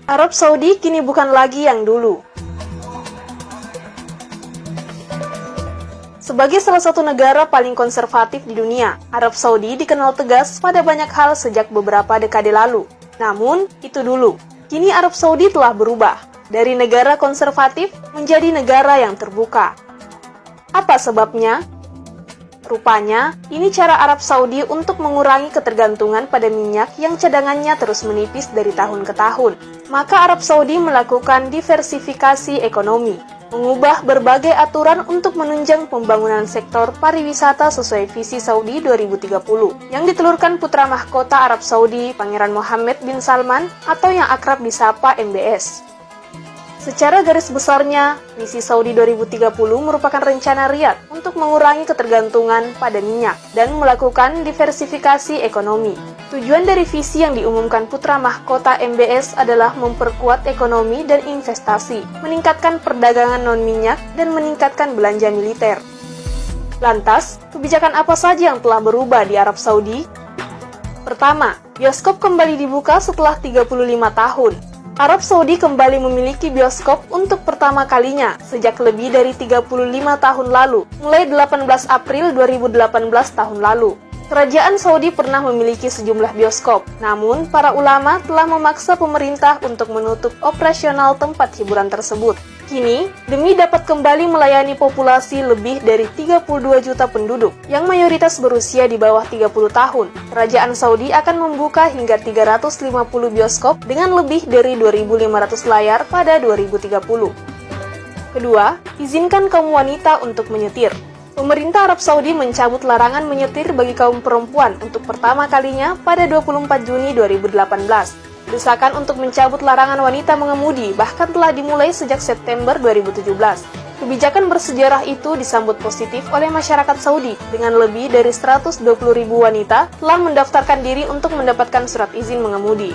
Arab Saudi kini bukan lagi yang dulu. Sebagai salah satu negara paling konservatif di dunia, Arab Saudi dikenal tegas pada banyak hal sejak beberapa dekade lalu. Namun, itu dulu. Kini Arab Saudi telah berubah dari negara konservatif menjadi negara yang terbuka. Apa sebabnya? Rupanya, ini cara Arab Saudi untuk mengurangi ketergantungan pada minyak yang cadangannya terus menipis dari tahun ke tahun. Maka Arab Saudi melakukan diversifikasi ekonomi, mengubah berbagai aturan untuk menunjang pembangunan sektor pariwisata sesuai visi Saudi 2030, yang ditelurkan putra mahkota Arab Saudi, Pangeran Mohammed bin Salman, atau yang akrab disapa MBS. Secara garis besarnya, misi Saudi 2030 merupakan rencana Riyadh untuk mengurangi ketergantungan pada minyak dan melakukan diversifikasi ekonomi. Tujuan dari visi yang diumumkan putra mahkota MBS adalah memperkuat ekonomi dan investasi, meningkatkan perdagangan non-minyak, dan meningkatkan belanja militer. Lantas, kebijakan apa saja yang telah berubah di Arab Saudi? Pertama, bioskop kembali dibuka setelah 35 tahun. Arab Saudi kembali memiliki bioskop untuk pertama kalinya sejak lebih dari 35 tahun lalu, mulai 18 April 2018 tahun lalu. Kerajaan Saudi pernah memiliki sejumlah bioskop, namun para ulama telah memaksa pemerintah untuk menutup operasional tempat hiburan tersebut. Kini, demi dapat kembali melayani populasi lebih dari 32 juta penduduk, yang mayoritas berusia di bawah 30 tahun, Kerajaan Saudi akan membuka hingga 350 bioskop dengan lebih dari 2.500 layar pada 2030. Kedua, izinkan kaum wanita untuk menyetir. Pemerintah Arab Saudi mencabut larangan menyetir bagi kaum perempuan untuk pertama kalinya pada 24 Juni 2018. Desakan untuk mencabut larangan wanita mengemudi bahkan telah dimulai sejak September 2017. Kebijakan bersejarah itu disambut positif oleh masyarakat Saudi dengan lebih dari 120.000 wanita telah mendaftarkan diri untuk mendapatkan surat izin mengemudi.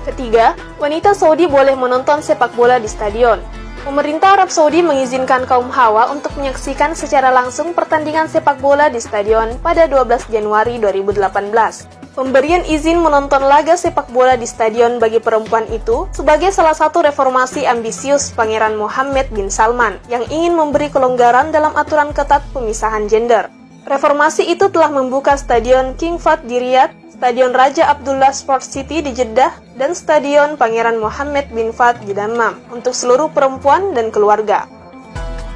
Ketiga, wanita Saudi boleh menonton sepak bola di stadion. Pemerintah Arab Saudi mengizinkan kaum hawa untuk menyaksikan secara langsung pertandingan sepak bola di stadion pada 12 Januari 2018. Pemberian izin menonton laga sepak bola di stadion bagi perempuan itu sebagai salah satu reformasi ambisius Pangeran Mohammed bin Salman yang ingin memberi kelonggaran dalam aturan ketat pemisahan gender. Reformasi itu telah membuka Stadion King Fahd di Riyadh, Stadion Raja Abdullah Sports City di Jeddah, dan Stadion Pangeran Mohammed bin Fahd di Dammam untuk seluruh perempuan dan keluarga.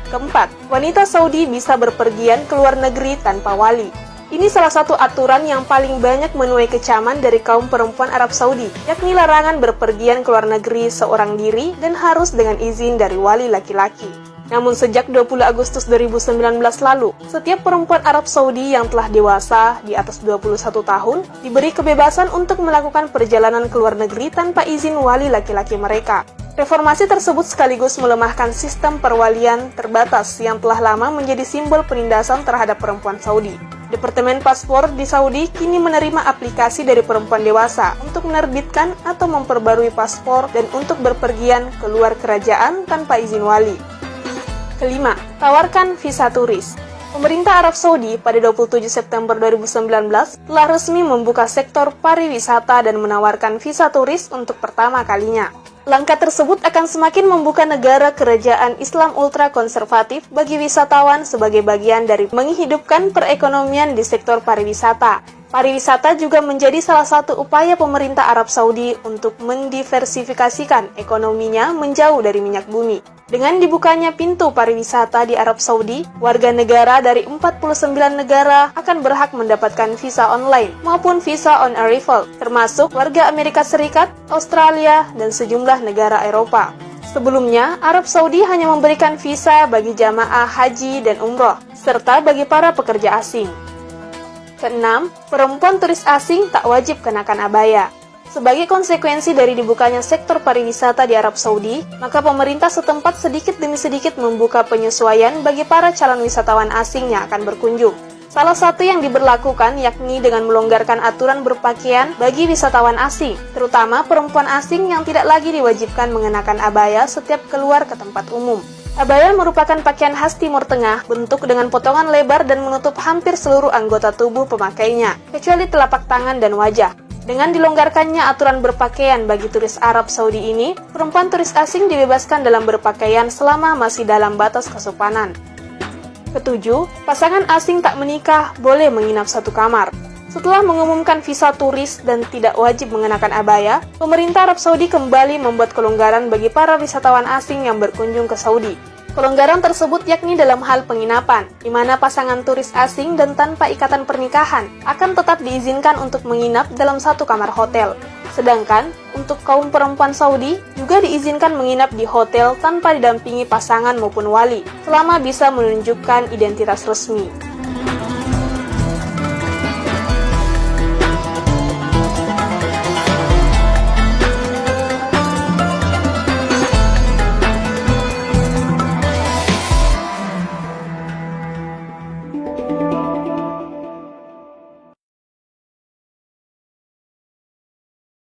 Keempat, wanita Saudi bisa berpergian ke luar negeri tanpa wali. Ini salah satu aturan yang paling banyak menuai kecaman dari kaum perempuan Arab Saudi, yakni larangan berpergian ke luar negeri seorang diri dan harus dengan izin dari wali laki-laki. Namun sejak 20 Agustus 2019 lalu, setiap perempuan Arab Saudi yang telah dewasa di atas 21 tahun diberi kebebasan untuk melakukan perjalanan ke luar negeri tanpa izin wali laki-laki mereka. Reformasi tersebut sekaligus melemahkan sistem perwalian terbatas yang telah lama menjadi simbol penindasan terhadap perempuan Saudi. Departemen Paspor di Saudi kini menerima aplikasi dari perempuan dewasa untuk menerbitkan atau memperbarui paspor dan untuk berpergian ke luar kerajaan tanpa izin wali. Kelima, tawarkan visa turis. Pemerintah Arab Saudi pada 27 September 2019 telah resmi membuka sektor pariwisata dan menawarkan visa turis untuk pertama kalinya. Langkah tersebut akan semakin membuka negara kerajaan Islam ultra konservatif bagi wisatawan sebagai bagian dari menghidupkan perekonomian di sektor pariwisata. Pariwisata juga menjadi salah satu upaya pemerintah Arab Saudi untuk mendiversifikasikan ekonominya menjauh dari minyak bumi. Dengan dibukanya pintu pariwisata di Arab Saudi, warga negara dari 49 negara akan berhak mendapatkan visa online maupun visa on arrival, termasuk warga Amerika Serikat, Australia, dan sejumlah negara Eropa. Sebelumnya, Arab Saudi hanya memberikan visa bagi jamaah haji dan umroh, serta bagi para pekerja asing. Keenam, perempuan turis asing tak wajib kenakan abaya. Sebagai konsekuensi dari dibukanya sektor pariwisata di Arab Saudi, maka pemerintah setempat sedikit demi sedikit membuka penyesuaian bagi para calon wisatawan asing yang akan berkunjung. Salah satu yang diberlakukan yakni dengan melonggarkan aturan berpakaian bagi wisatawan asing, terutama perempuan asing yang tidak lagi diwajibkan mengenakan abaya setiap keluar ke tempat umum. Abaya merupakan pakaian khas Timur Tengah, bentuk dengan potongan lebar dan menutup hampir seluruh anggota tubuh pemakainya, kecuali telapak tangan dan wajah. Dengan dilonggarkannya aturan berpakaian bagi turis Arab Saudi ini, perempuan turis asing dibebaskan dalam berpakaian selama masih dalam batas kesopanan. Ketujuh, pasangan asing tak menikah boleh menginap satu kamar. Setelah mengumumkan visa turis dan tidak wajib mengenakan abaya, pemerintah Arab Saudi kembali membuat kelonggaran bagi para wisatawan asing yang berkunjung ke Saudi. Kelonggaran tersebut yakni dalam hal penginapan, di mana pasangan turis asing dan tanpa ikatan pernikahan akan tetap diizinkan untuk menginap dalam satu kamar hotel. Sedangkan, untuk kaum perempuan Saudi juga diizinkan menginap di hotel tanpa didampingi pasangan maupun wali, selama bisa menunjukkan identitas resmi.